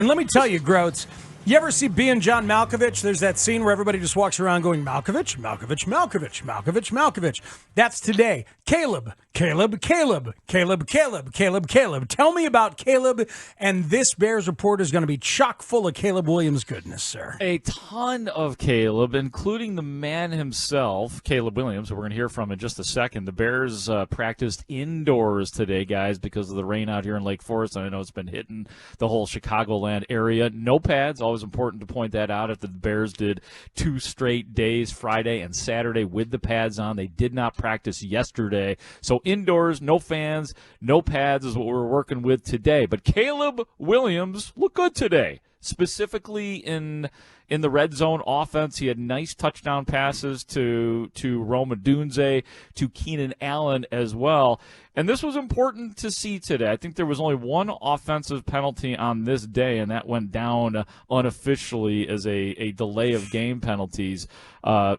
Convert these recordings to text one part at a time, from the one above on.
And let me tell you, Grotes, you ever see Being John Malkovich? There's that scene where everybody just walks around going, Malkovich, Malkovich, Malkovich, Malkovich, Malkovich. That's today. Caleb, Caleb, Caleb, Caleb, Caleb, Caleb, Caleb. Tell me about Caleb, and this Bears report is going to be chock full of Caleb Williams goodness, sir. A ton of Caleb, including the man himself, Caleb Williams, who we're going to hear from in just a second. The Bears practiced indoors today, guys, because of the rain out here in Lake Forest. I know it's been hitting the whole Chicagoland area. No pads. Always important to point that out. After the Bears did 2 straight days, Friday and Saturday, with the pads on. They did not practice yesterday. So indoors, no fans, no pads is what we're working with today. But Caleb Williams looked good today, specifically in the red zone offense. He had nice touchdown passes to Rome Odunze, to Keenan Allen as well. And this was important to see today. I think there was only one offensive penalty on this day, and that went down unofficially as a delay of game penalties.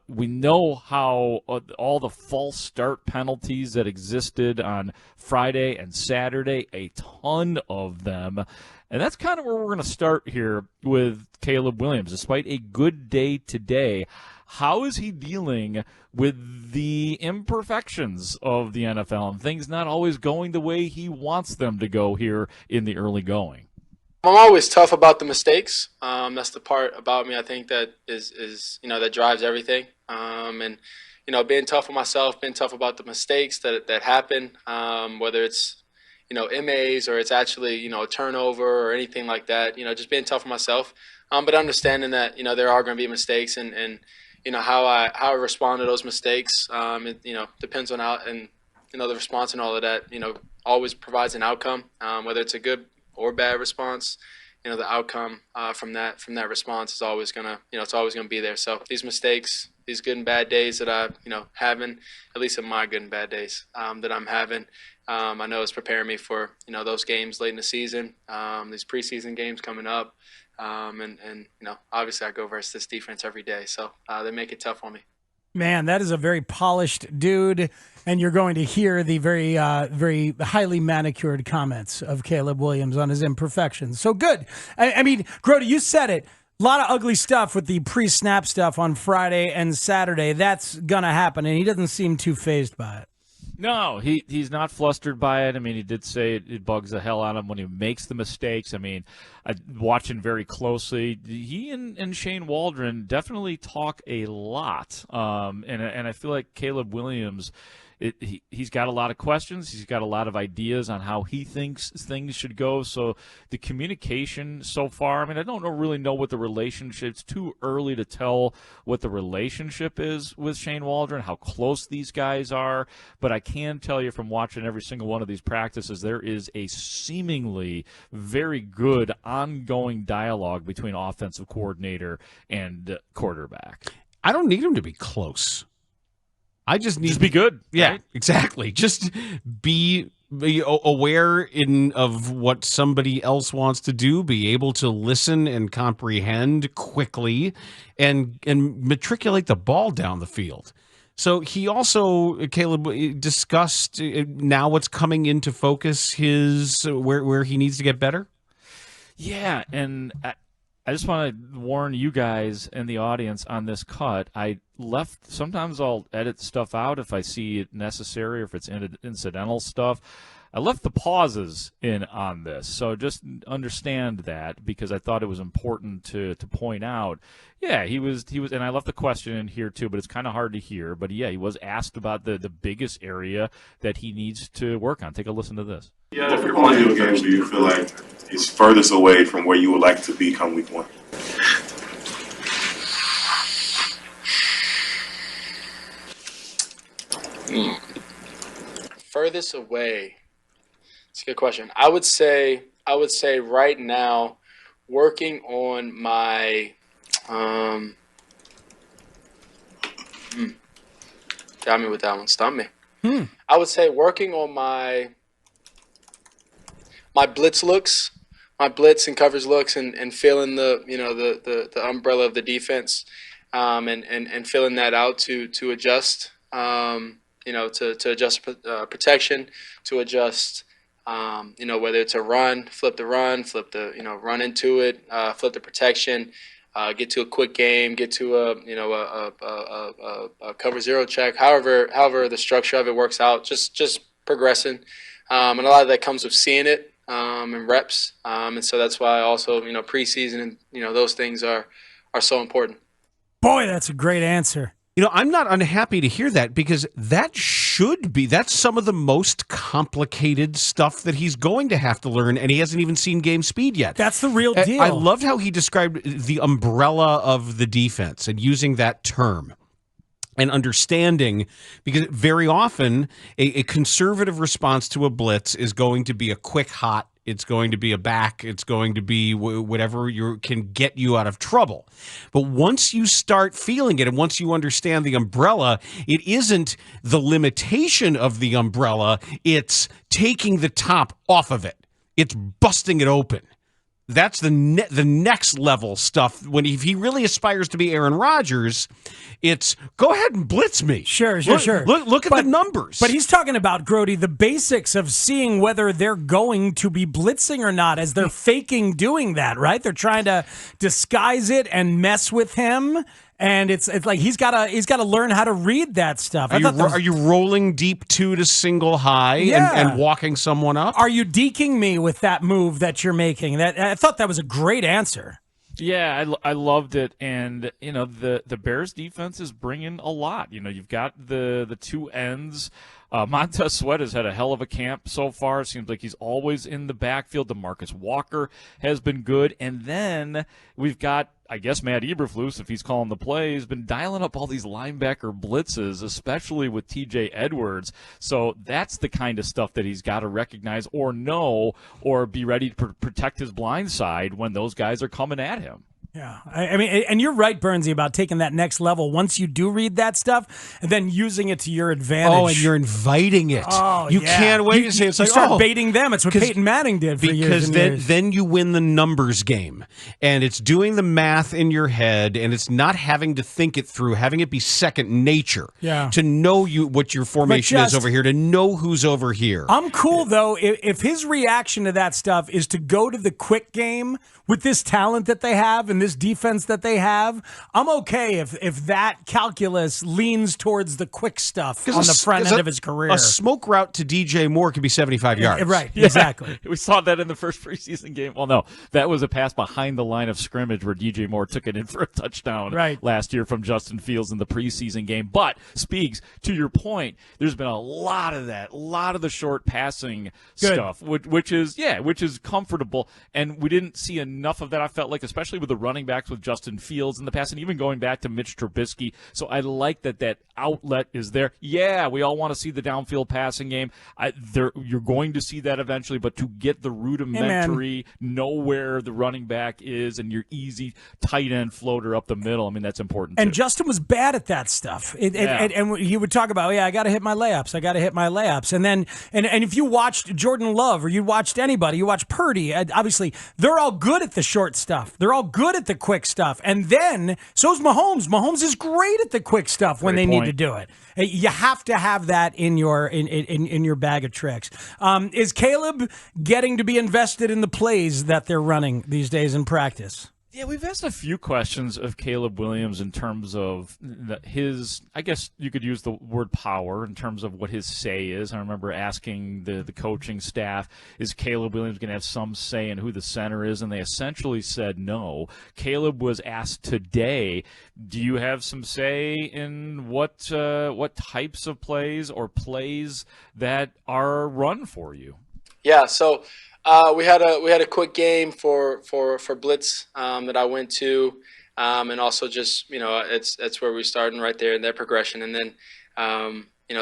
We know how all the false start penalties that existed on Friday and Saturday, a ton of them. And that's kind of where we're going to start here with Caleb Williams. Despite a good day today, how is he dealing with the imperfections of the NFL and things not always going the way he wants them to go here in the early going? I'm always tough about the mistakes. That's the part about me I think that is that drives everything. And being tough on myself, being tough about the mistakes that happen, whether it's MAs or it's actually, a turnover or anything like that, just being tough on myself. But understanding that, there are going to be mistakes and how I respond to those mistakes, it depends on how, and, the response and all of that, always provides an outcome, whether it's a good or bad response. The outcome from that response is always going to, it's always going to be there. So these mistakes, these good and bad days that I, having, at least in my good and bad days that I'm having, I know it's preparing me for, those games late in the season, these preseason games coming up. And obviously I go versus this defense every day. So they make it tough on me. Man, that is a very polished dude, and you're going to hear the very, very highly manicured comments of Caleb Williams on his imperfections. So good. I mean, Grote, you said it. A lot of ugly stuff with the pre-snap stuff on Friday and Saturday. That's going to happen, and he doesn't seem too fazed by it. No, he's not flustered by it. I mean, he did say it bugs the hell out of him when he makes the mistakes. I mean, watching very closely, he and Shane Waldron definitely talk a lot. And I feel like Caleb Williams, he's got a lot of questions. He's got a lot of ideas on how he thinks things should go. So the communication so far, I mean, I don't really know what the relationship. It's too early to tell what the relationship is with Shane Waldron, how close these guys are. But I can tell you from watching every single one of these practices, there is a seemingly very good ongoing dialogue between offensive coordinator and quarterback. I don't need him to be close. I just need to be good. Yeah, right? Exactly. Just be aware of what somebody else wants to do, be able to listen and comprehend quickly, and matriculate the ball down the field. So he also, Caleb, discussed now what's coming into focus, his where he needs to get better. Yeah, and I just want to warn you guys and the audience on this cut. Sometimes I'll edit stuff out if I see it necessary or if it's incidental stuff. I left the pauses in on this, so just understand that because I thought it was important to point out. Yeah, he was, and I left the question in here too, but it's kind of hard to hear. But yeah, he was asked about the biggest area that he needs to work on. Take a listen to this. Yeah, what video games do you feel like is furthest away from where you would like to be come week 1? Furthest away. It's a good question. I would say right now, working on my got me with that one. Stumped me. I would say working on my blitz looks, my blitz and coverage looks, and feeling the umbrella of the defense, and filling that out to adjust, to adjust protection, to adjust Whether it's a run, flip the, run into it, flip the protection, get to a quick game, get to a cover zero check, however the structure of it works out, just progressing. And a lot of that comes with seeing it and reps. And so that's why also, preseason and, those things are so important. Boy, that's a great answer. I'm not unhappy to hear that, because that's some of the most complicated stuff that he's going to have to learn, and he hasn't even seen game speed yet. That's the real deal. I loved how he described the umbrella of the defense and using that term and understanding, because very often a conservative response to a blitz is going to be a quick hot. It's going to be a back. It's going to be whatever can get you out of trouble. But once you start feeling it, and once you understand the umbrella, it isn't the limitation of the umbrella. It's taking the top off of it. It's busting it open. That's the next level stuff. If he really aspires to be Aaron Rodgers, it's go ahead and blitz me. Sure. Look at the numbers. But he's talking about, Grote, the basics of seeing whether they're going to be blitzing or not, as they're faking doing that, right? They're trying to disguise it and mess with him. And it's like he's got to learn how to read that stuff. Are you rolling deep two to single high and walking someone up? Are you deking me with that move that you're making? I thought that was a great answer. Yeah, I loved it, and the Bears defense is bringing a lot. You've got the two ends. Montez Sweat has had a hell of a camp so far. It seems like he's always in the backfield. DeMarcus Walker has been good, and then we've got, I guess, Matt Eberflus, if he's calling the play, has been dialing up all these linebacker blitzes, especially with TJ Edwards. So that's the kind of stuff that he's got to recognize or know, or be ready to protect his blind side when those guys are coming at him. Yeah, I mean, and you're right, Bernsey, about taking that next level. Once you do read that stuff, and then using it to your advantage. Oh, and you're inviting it. Oh, you can't wait to say it's you like, start baiting them. It's what Peyton Manning did for years and years. Because then you win the numbers game, and it's doing the math in your head, and it's not having to think it through, having it be second nature. Yeah. To know what your formation is over here, to know who's over here. I'm cool though if his reaction to that stuff is to go to the quick game with this talent that they have and this defense that they have. I'm okay if that calculus leans towards the quick stuff on the front end of his career. A smoke route to DJ Moore could be 75 yards. Right, exactly. We saw that in the first preseason game. Well, no, that was a pass behind the line of scrimmage where DJ Moore took it in for a touchdown last year from Justin Fields in the preseason game. But, Speaks, to your point, there's been a lot of that, a lot of the short passing stuff, which is comfortable, and we didn't see enough of that, I felt like, especially with the running backs with Justin Fields in the past, and even going back to Mitch Trubisky. So I like that outlet is there. Yeah, we all want to see the downfield passing game. You're going to see that eventually, but to get the rudimentary, know where the running back is, and your easy tight end floater up the middle, I mean, that's important too. And Justin was bad at that stuff. And he would talk about, I got to hit my layups. And then, and if you watched Jordan Love or you watched anybody, you watched Purdy, obviously they're all good at the short stuff. They're all good at the quick stuff. And then, so's Mahomes. Mahomes is great at the quick stuff when they need to do it. You have to have that in your in your bag of tricks. Is Caleb getting to be invested in the plays that they're running these days in practice? Yeah, we've asked a few questions of Caleb Williams in terms of his, I guess you could use the word power in terms of what his say is. I remember asking the coaching staff, is Caleb Williams going to have some say in who the center is? And they essentially said no. Caleb was asked today, do you have some say in what types of plays or plays that are run for you? Yeah, so we had a quick game for blitz that I went to, and also just it's where we're starting right there in their progression, and then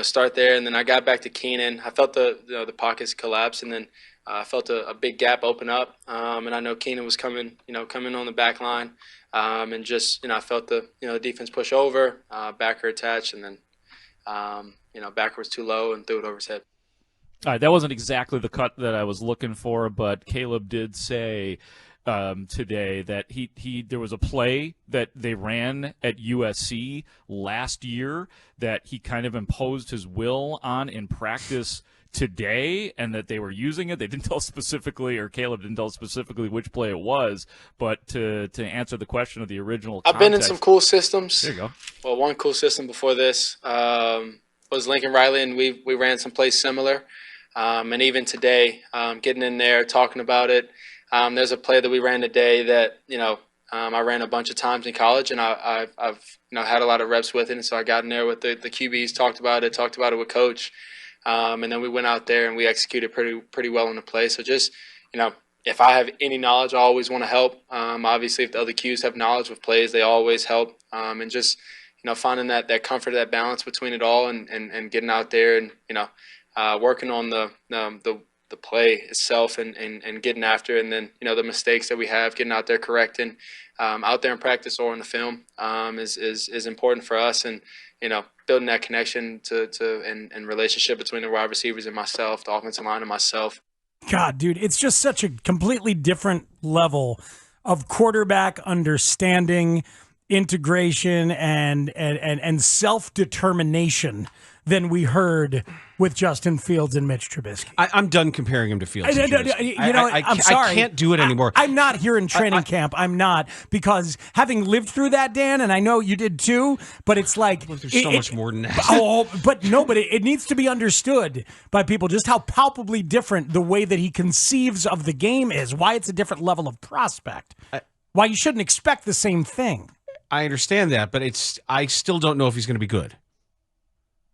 start there, and then I got back to Keenan. I felt the pockets collapse, and then I felt a big gap open up, and I know Keenan was coming on the back line, and just I felt the defense push over, backer attached, and then backer was too low and threw it over his head. All right, that wasn't exactly the cut that I was looking for, but Caleb did say today that there was a play that they ran at USC last year that he kind of imposed his will on in practice today and that they were using it. They didn't tell us specifically, or Caleb didn't tell us specifically which play it was, but to answer the question of the original context, I've been in some cool systems. There you go. Well, one cool system before this was Lincoln Riley, and we ran some plays similar. And even today, getting in there, talking about it. There's a play that we ran today that, I ran a bunch of times in college, and I've had a lot of reps with it. And so I got in there with the QBs, talked about it with coach. And then we went out there and we executed pretty well on the play. So just, if I have any knowledge, I always want to help. Obviously, if the other Qs have knowledge with plays, they always help. And just, finding that comfort, that balance between it all, and getting out there and, working on the play itself and getting after it. And then, the mistakes that we have, getting out there, correcting, out there in practice or in the film is important for us. And, building that connection and relationship between the wide receivers and myself, the offensive line and myself. God, dude, it's just such a completely different level of quarterback understanding, integration, and self-determination than we heard with Justin Fields and Mitch Trubisky. I'm done comparing him to Fields. I'm sorry. I can't do it anymore. I'm not here in training camp. I'm not, because having lived through that, Dan, and I know you did too, but it's like... There's so much more than that. But it needs to be understood by people just how palpably different the way that he conceives of the game is, why it's a different level of prospect, why you shouldn't expect the same thing. I understand that, but I still don't know if he's going to be good.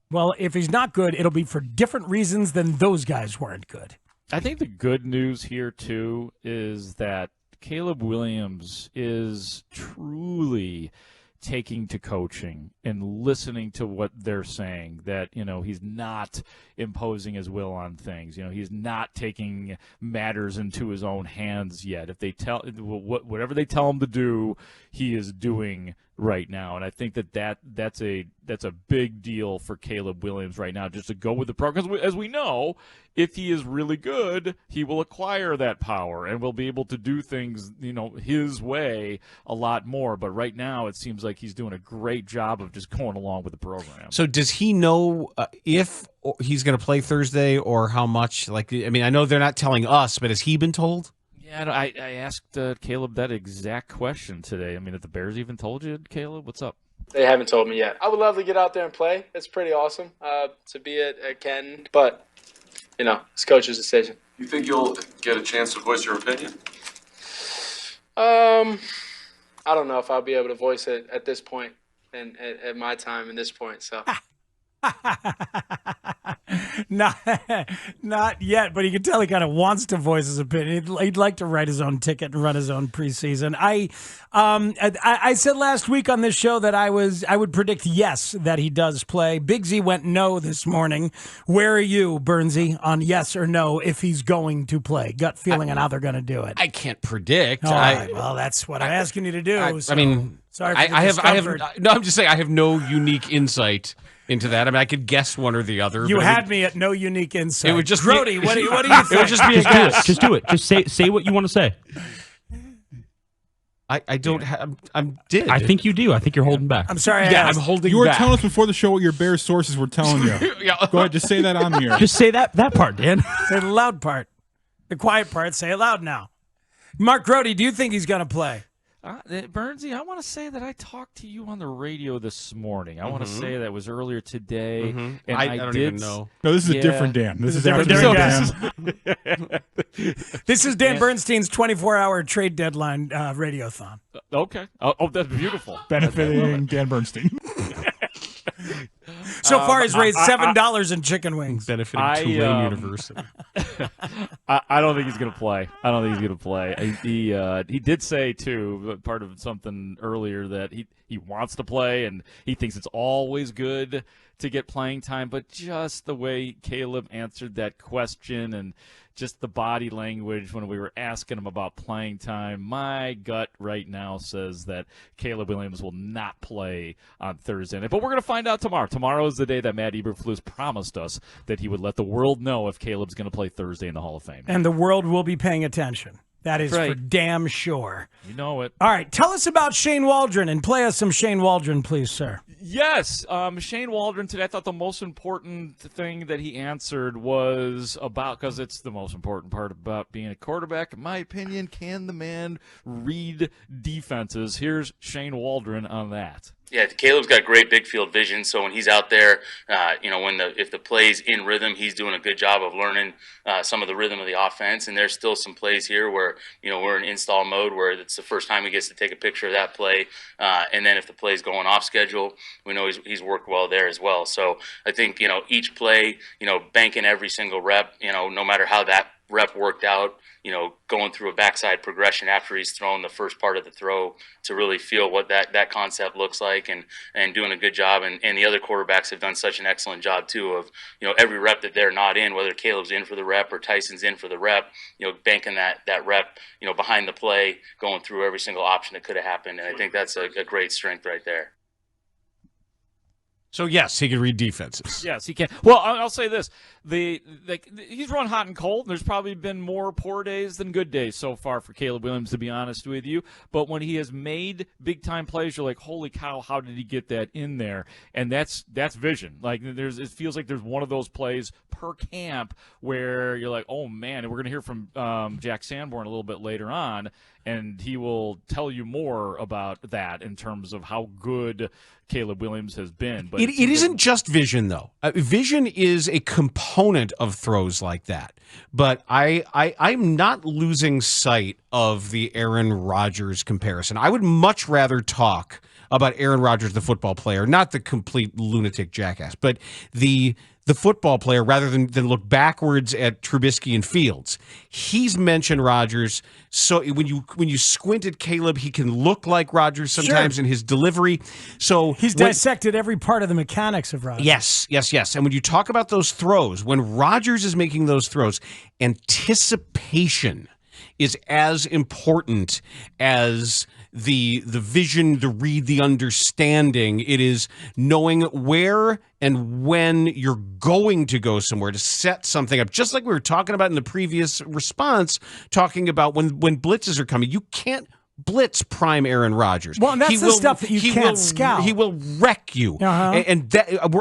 Well, if he's not good, it'll be for different reasons than those guys weren't good. I think the good news here, too, is that Caleb Williams is truly taking to coaching and listening to what they're saying, that, he's not imposing his will on things. He's not taking matters into his own hands yet. If they whatever they tell him to do, he is doing right now. And I think that's a big deal for Caleb Williams right now, just to go with the program. Because as we know, if he is really good, he will acquire that power and will be able to do things, his way a lot more. But right now, it seems like he's doing a great job of just going along with the program. So does he know if he's going to play Thursday or how much? I know they're not telling us, but has he been told? Yeah, I asked Caleb that exact question today. Have the Bears even told you, Caleb? What's up? They haven't told me yet. I would love to get out there and play. It's pretty awesome to be at Canton. But, it's coach's decision. You think you'll get a chance to voice your opinion? I don't know if I'll be able to voice it at this point and at my time and this point. So. Not yet, but you can tell he kind of wants to voice his opinion. He'd like to write his own ticket and run his own preseason. I said last week on this show that I would predict yes that he does play. Big Z went no this morning. Where are you, Bernsey, on yes or no if he's going to play? Gut feeling on how they're going to do it. I can't predict. All right, well, that's what I'm asking you to do. Sorry for the discomfort. I'm just saying I have no unique insight into that. I could guess one or the other. You had me at no unique insight. It would just Grote, what do you think? It would just be a guess. Just do it. Just say what you want to say. I don't have. I'm did. I think you do. I think you're holding back. I'm sorry. I'm holding back. You were telling us before the show what your Bears sources were telling you. Yeah. Go ahead, just say that on the air. Just say that part, Dan. Say the loud part. The quiet part, say it loud now. Mark Grote, do you think he's going to play? Bernsey, I want to say that I talked to you on the radio this morning. I want to say that was earlier today. And I don't even know. No, this is a different Dan. This is different Dan. This is Dan Bernstein's 24-hour trade deadline radiothon. Okay. Oh, that's beautiful. Benefiting Dan Bernstein. So far, he's raised $7 in chicken wings. Benefiting Tulane University. I don't think he's going to play. He did say, too, part of something earlier, that he wants to play and he thinks it's always good to get playing time. But just the way Caleb answered that question and just the body language when we were asking him about playing time, my gut right now says that Caleb Williams will not play on Thursday. But we're going to find out tomorrow. Tomorrow is the day that Matt Eberflus promised us that he would let the world know if Caleb's going to play Thursday in the Hall of Fame. And the world will be paying attention. That is for damn sure. You know it. All right, tell us about Shane Waldron and play us some Shane Waldron, please, sir. Yes, Shane Waldron today. I thought the most important thing that he answered was about, because it's the most important part about being a quarterback, in my opinion, can the man read defenses? Here's Shane Waldron on that. Yeah, Caleb's got great big field vision, so when he's out there, if the play's in rhythm, he's doing a good job of learning some of the rhythm of the offense. And there's still some plays here where, we're in install mode where it's the first time he gets to take a picture of that play. And then if the play's going off schedule, we know he's worked well there as well. So I think, each play, banking every single rep, no matter how that rep worked out, going through a backside progression after he's thrown the first part of the throw to really feel what that concept looks like and doing a good job. And the other quarterbacks have done such an excellent job too of, every rep that they're not in, whether Caleb's in for the rep or Tyson's in for the rep, banking that rep, behind the play, going through every single option that could have happened. And I think that's a great strength right there. So, yes, he can read defenses. Yes, he can. Well, I'll say this. He's run hot and cold. There's probably been more poor days than good days so far for Caleb Williams, to be honest with you. But when he has made big-time plays, you're like, holy cow, how did he get that in there? And that's vision. Like, it feels like there's one of those plays per camp where you're like, oh, man. And we're going to hear from Jack Sanborn a little bit later on, and he will tell you more about that in terms of how good Caleb Williams has been. But it isn't just vision, though. Vision is a component of throws like that. But I'm not losing sight of the Aaron Rodgers comparison. I would much rather talk about Aaron Rodgers, the football player, not the complete lunatic jackass, but the football player, rather than look backwards at Trubisky and Fields. He's mentioned Rodgers, so when you squint at Caleb, he can look like Rodgers sometimes in his delivery. So he's dissected every part of the mechanics of Rodgers. Yes. And when you talk about those throws, when Rodgers is making those throws, anticipation is as important as the vision, the read, the understanding. It is knowing where and when you're going to go somewhere to set something up. Just like we were talking about in the previous response, talking about when blitzes are coming. You can't blitz prime Aaron Rodgers. Well, and that's the stuff that you can't scout. He will wreck you. Uh-huh. And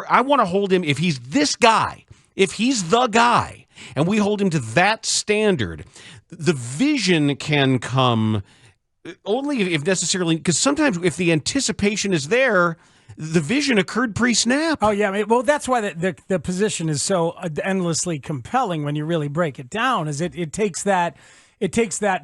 I want to hold him, if he's this guy, if he's the guy, and we hold him to that standard, the vision can come only if necessarily, because sometimes if the anticipation is there, the vision occurred pre-snap. Oh, yeah. Well, that's why the position is so endlessly compelling when you really break it down, is it takes that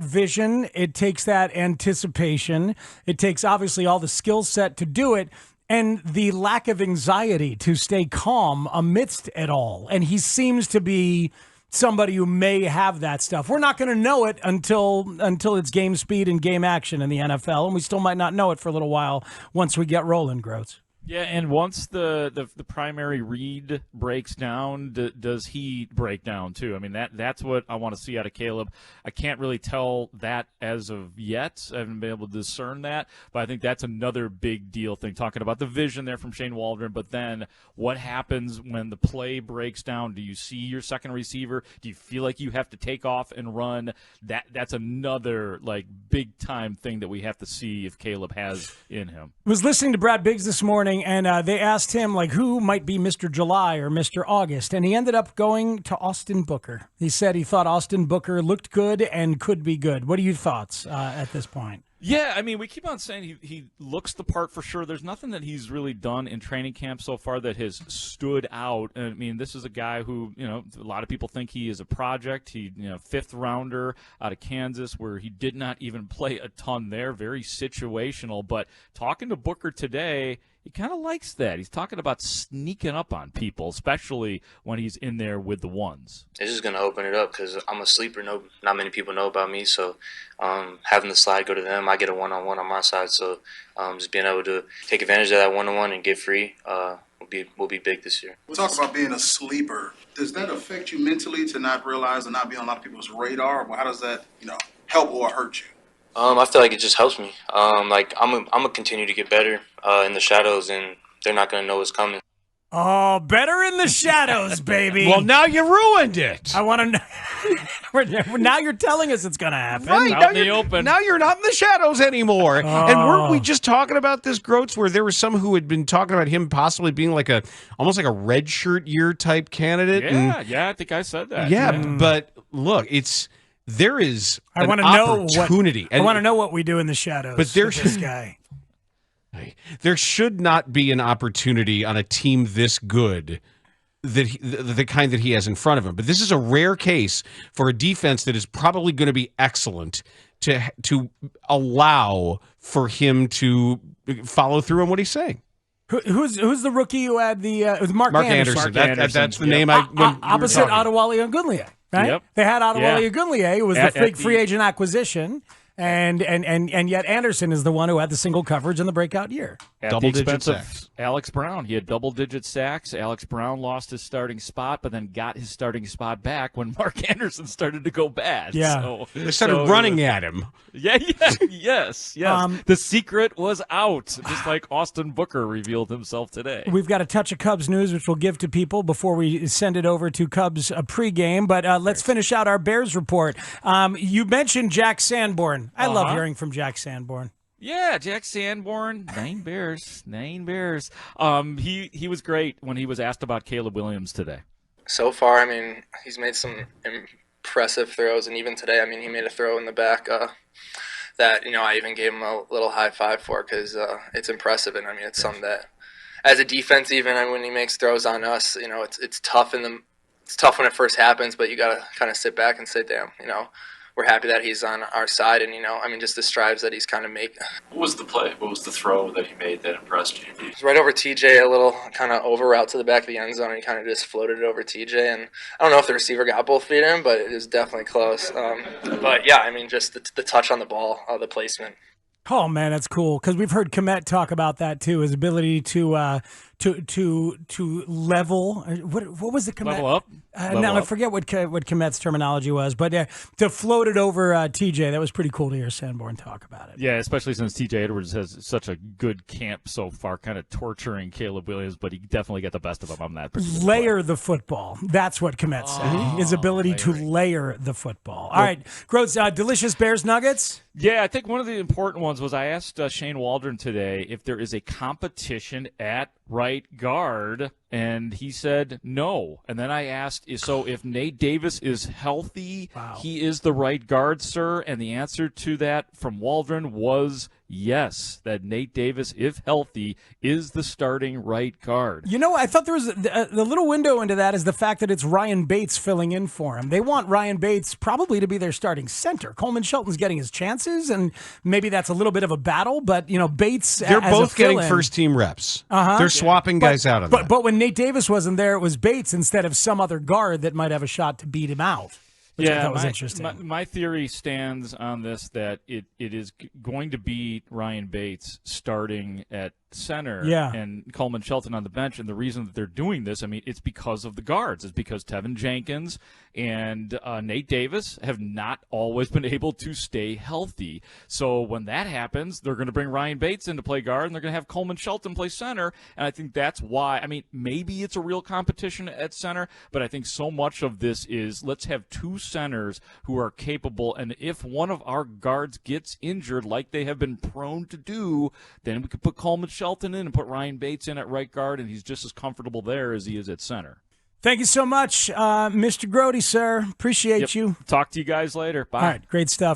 vision, it takes that anticipation, it takes obviously all the skill set to do it, and the lack of anxiety to stay calm amidst it all. And he seems to be somebody who may have that stuff. We're not going to know it until it's game speed and game action in the NFL, and we still might not know it for a little while once we get rolling, Grote. Yeah, and once the primary read breaks down, does he break down too? I mean, that's what I want to see out of Caleb. I can't really tell that as of yet. I haven't been able to discern that, but I think that's another big deal thing, talking about the vision there from Shane Waldron, but then what happens when the play breaks down? Do you see your second receiver? Do you feel like you have to take off and run? That's another big time thing that we have to see if Caleb has in him. I was listening to Brad Biggs this morning, and they asked him who might be Mr. July or Mr. August, and he ended up going to Austin Booker. He said he thought Austin Booker looked good and could be good. What are your thoughts at this point? Yeah, I mean, we keep on saying he looks the part for sure. There's nothing that he's really done in training camp so far that has stood out. I mean, this is a guy who, a lot of people think he is a project. He, fifth rounder out of Kansas, where he did not even play a ton there. Very situational. But talking to Booker today, he kind of likes that. He's talking about sneaking up on people, especially when he's in there with the ones. It's just going to open it up because I'm a sleeper. Not many people know about me. So having the slide go to them, I get a one-on-one on my side. So just being able to take advantage of that one-on-one and get free will be big this year. We'll talk about being a sleeper. Does that affect you mentally to not realize and not be on a lot of people's radar? Or how does that, help or hurt you? I feel like it just helps me. I'm gonna continue to get better in the shadows, and they're not gonna know what's coming. Oh, better in the shadows, baby. Well, now you ruined it. I want to know. Now you're telling us it's going to happen. Right, Out in the open. Now you're not in the shadows anymore. And weren't we just talking about this, Grotes, where there was some who had been talking about him possibly being like almost like a red shirt year type candidate? Yeah, I think I said that. Yeah, but look, there is I an opportunity. I want to know what we do in the shadows But there's with this guy. There should not be an opportunity on a team this good that the kind that he has in front of him. But this is a rare case for a defense that is probably going to be excellent to allow for him to follow through on what he's saying. Who's the rookie who had it was Mark Anderson. Mark Anderson. That's the name opposite Adewale Ogunleye, right? Yep. They had Adewale Ogunleye, who was the big free agent acquisition. And yet Anderson is the one who had the single coverage in the breakout year. At the expense of Alex Brown. He had double-digit sacks. Alex Brown lost his starting spot, but then got his starting spot back when Mark Anderson started to go bad. Yeah. So, they started running at him. Yes. The secret was out, just like Austin Booker revealed himself today. We've got a touch of Cubs news, which we'll give to people before we send it over to Cubs pregame. But let's finish out our Bears report. You mentioned Jack Sanborn. I love hearing from Jack Sanborn. Yeah, Jack Sanborn, 9 Bears. He was great when he was asked about Caleb Williams today. So far, I mean, he's made some impressive throws, and even today, I mean, he made a throw in the back that, I even gave him a little high five for because it's impressive, and I mean, it's something that, as a defense, even when he makes throws on us, it's tough it's tough when it first happens, but you got to kind of sit back and say, damn, we're happy that he's on our side, and just the strides that he's kind of making. What was the play? What was the throw that he made that impressed you? It was right over TJ, a little kind of over route to the back of the end zone, and he kind of just floated it over TJ. And I don't know if the receiver got both feet in, but it was definitely close. But yeah, I mean, just the touch on the ball, the placement. Oh man, that's cool because we've heard Kmet talk about that too. His ability to level. What was the Kmet? Level up. Now I forget what Kmet's terminology was, but to float it over TJ. That was pretty cool to hear Sanborn talk about it. Yeah, especially since TJ Edwards has such a good camp so far, kind of torturing Caleb Williams, but he definitely got the best of him on that. Layer the football. That's what Kmet said. His ability to layer the football. All right, Grotes, delicious Bears nuggets. Yeah, I think one of the important ones was I asked Shane Waldron today if there is a competition at right guard, and he said no. And then I asked, so if Nate Davis is healthy, he is the right guard, sir? And the answer to that from Waldron was yes, that Nate Davis, if healthy, is the starting right guard. I thought there was the little window into that is the fact that it's Ryan Bates filling in for him. They want Ryan Bates probably to be their starting center. Coleman Shelton's getting his chances, and maybe that's a little bit of a battle, but, Bates They're as both a getting fill-in, first-team reps. They're swapping guys out on that. But when Nate Davis wasn't there, it was Bates instead of some other guard that might have a shot to beat him out. Which I thought was interesting. My theory stands on this, that it is going to be Ryan Bates starting at center and Coleman Shelton on the bench. And the reason that they're doing this, I mean, it's because of the guards. It's because Tevin Jenkins and Nate Davis have not always been able to stay healthy. So when that happens, they're going to bring Ryan Bates in to play guard, and they're going to have Coleman Shelton play center. And I think that's why, I mean, maybe it's a real competition at center, but I think so much of this is let's have two centers who are capable, and if one of our guards gets injured like they have been prone to do, then we could put Coleman Shelton in and put Ryan Bates in at right guard, and he's just as comfortable there as he is at center. Thank you so much, Mr. Grote, sir. Appreciate you. Talk to you guys later. Bye. All right, great stuff.